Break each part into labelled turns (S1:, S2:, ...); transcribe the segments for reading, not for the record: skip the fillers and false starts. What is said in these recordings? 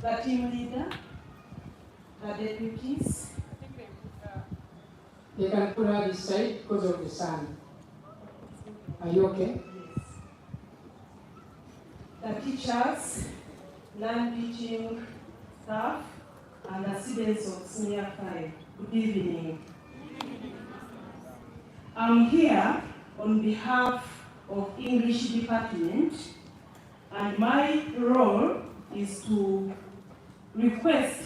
S1: The team leader, the deputies.
S2: They can put her this side because of the sun. Are you okay?
S1: Yes. The teachers, non-teaching staff, and the students of Senior 5. Good evening. I'm here on behalf of English Department, and my role is to request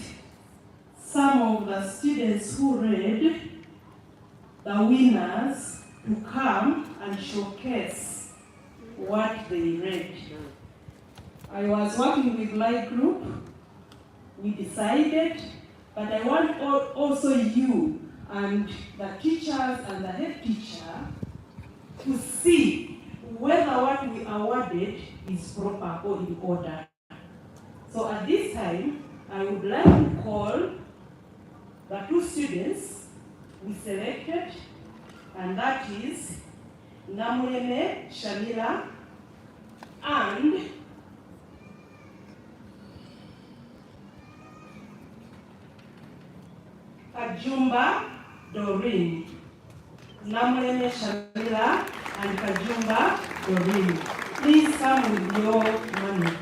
S1: some of the students who read the winners to come and showcase what they read. I was working with my group. We decided, but I want also you and the teachers and the head teacher to see whether what we awarded is proper or in order. So at this time, I would like to call the two students we selected, and that is Namuleme Shamila and Kajumba Doreen. Namuleme Shamila and Kajumba Doreen. Please come with your money.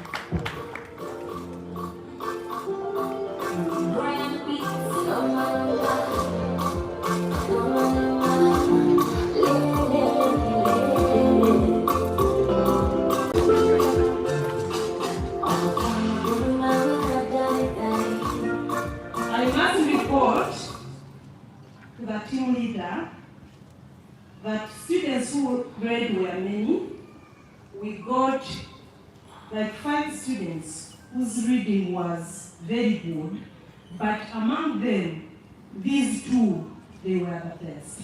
S1: I must report to the team leader that students who read were many. We got like 5 students whose reading was very good, but among them, these 2, they were the best.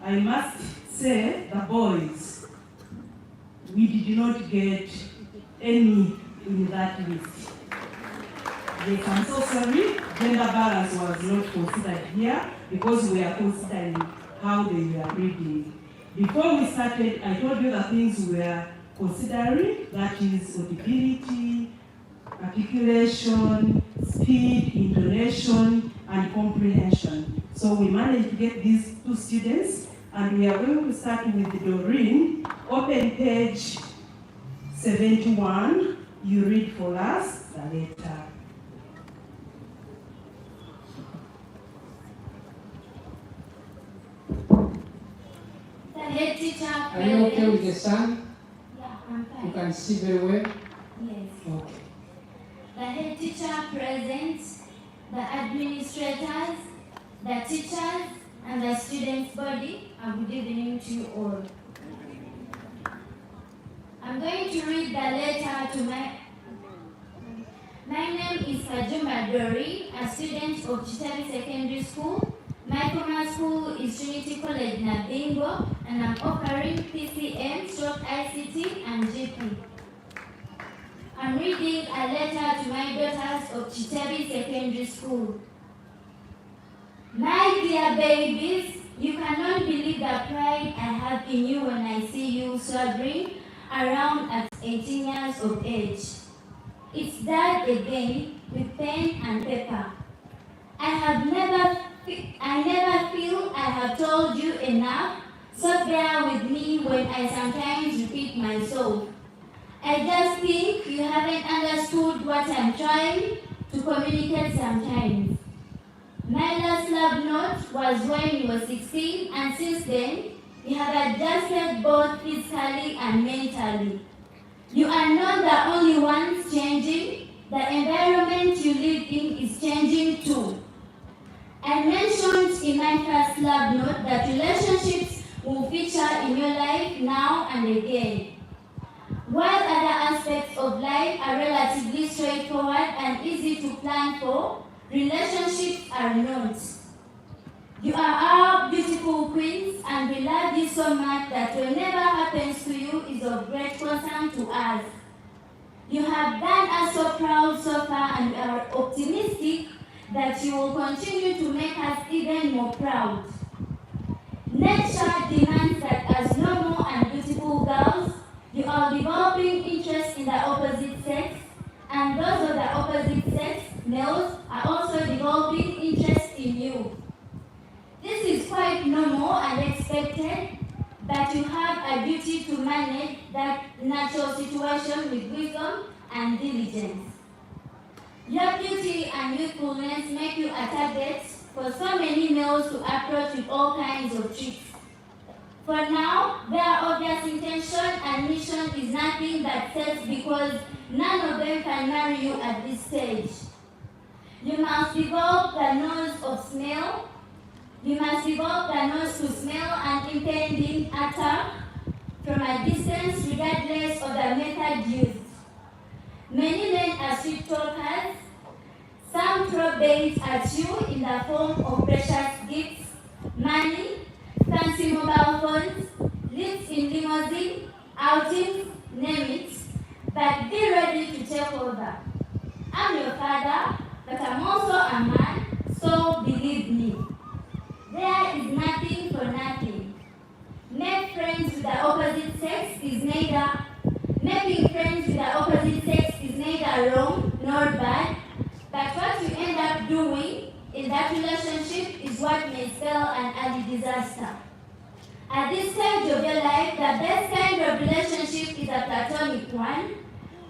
S1: I must say the boys, we did not get any in that list. Yes, I'm so sorry, gender balance was not considered here because we are considering how they were reading. Before we started, I told you the things we were considering, that is audibility, articulation, speed, intonation, and comprehension. So we managed to get these 2 students, and we are going to start with Doreen. Open page 71. You read for us the letter.
S3: The head teacher.
S2: Are you okay with the sun?
S3: Yeah, I'm fine.
S2: You can see very well?
S3: Yes.
S2: Okay.
S3: The head teacher present, the administrators, the teachers, and the students' body. A good evening to you all. I'm going to read the letter to my name is Kajumba Dori, a student of Chitabi Secondary School. My former school is Trinity College Nabingo, and I'm offering PCM, ICT, and GP. I'm reading a letter to my daughters of Chitabi Secondary School. My dear babies, you cannot believe the pride I have in you when I see you swaggering around at 18 years of age. It's that again with pen and paper. I never feel I have told you enough, so bear with me when I sometimes repeat myself. I just think you haven't understood what I'm trying to communicate sometimes. My last love note was when you were 16, and since then, you have adjusted both physically and mentally. You are not the only ones changing. The environment you live in is changing too. I mentioned in my first love note that relationships will feature in your life now and again. While other aspects of life are relatively straightforward and easy to plan for, relationships are not. You are our beautiful queens, and we love you so much that whenever happens to you is of great concern to us. You have done us so proud so far, and we are optimistic that you will continue to make us even more proud. Nature demands that as normal and beautiful girls, you are developing interest in the opposite sex, and those of the opposite sex that natural situation with wisdom and diligence. Your beauty and youthfulness make you a target for so many males to approach with all kinds of tricks. For now, their obvious intention and mission is nothing but sex, because none of them can marry you at this stage. You must evolve the nose of smell. You must evolve the nose to smell an impending attack from a distance, regardless of the method used. Many men are sweet talkers. Some throw bait at you in the form of precious gifts, money, fancy mobile phones, lifts in limousine, outings, name it. But be ready to take over. I'm your father, but I'm also a man, so believe me. There is nothing for nothing. Make friends with the opposite sex is neither Making friends with the opposite sex is neither wrong nor bad, but what you end up doing in that relationship is what may spell an early disaster. At this stage of your life, the best kind of relationship is a platonic one,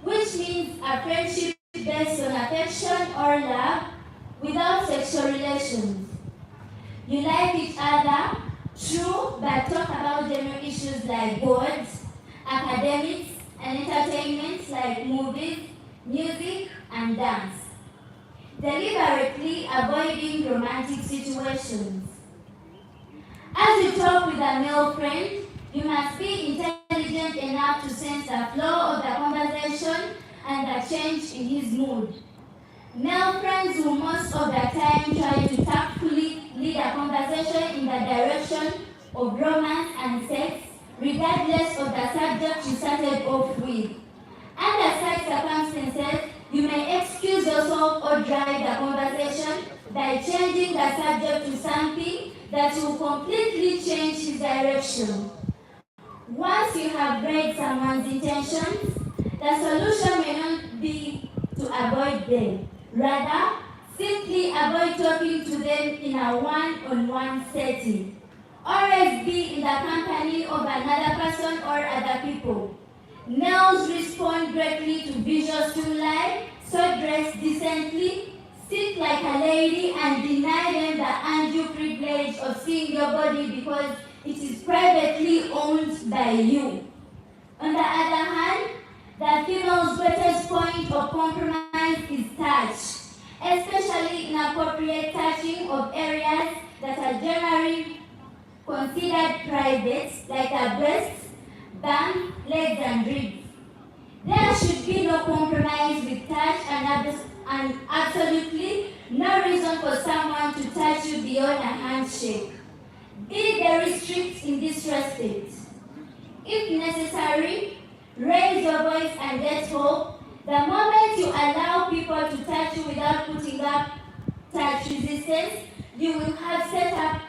S3: which means a friendship based on affection or love without sexual relations. You like each other, true, but talk about general issues like boards, academics, and entertainment like movies, music, and dance. Deliberately avoiding romantic situations. As you talk with a male friend, you must be intelligent enough to sense the flow of the conversation and the change in his mood. Male friends will most of the time try to tactfully lead a conversation in the direction of romance and sex, regardless of the subject you started off with. Under such circumstances, you may excuse yourself or drive the conversation by changing the subject to something that will completely change his direction. Once you have read someone's intentions, the solution may not be to avoid them. Rather, simply avoid talking to them in a one-on-one setting. Always be in the company of another person or other people. Males respond greatly to visual stimuli, so dress decently, sit like a lady, and deny them the undue privilege of seeing your body because it is privately owned by you. On the other hand, the female's greatest point of compromise is touch, especially inappropriate touching of areas that are generally considered private, like the breasts, bum, legs, and ribs. There should be no compromise with touch and absolutely no reason for someone to touch you beyond a handshake. Be very strict in this respect. If necessary, raise your voice and get hope. The moment you allow people to touch you without putting up touch resistance, you will have set up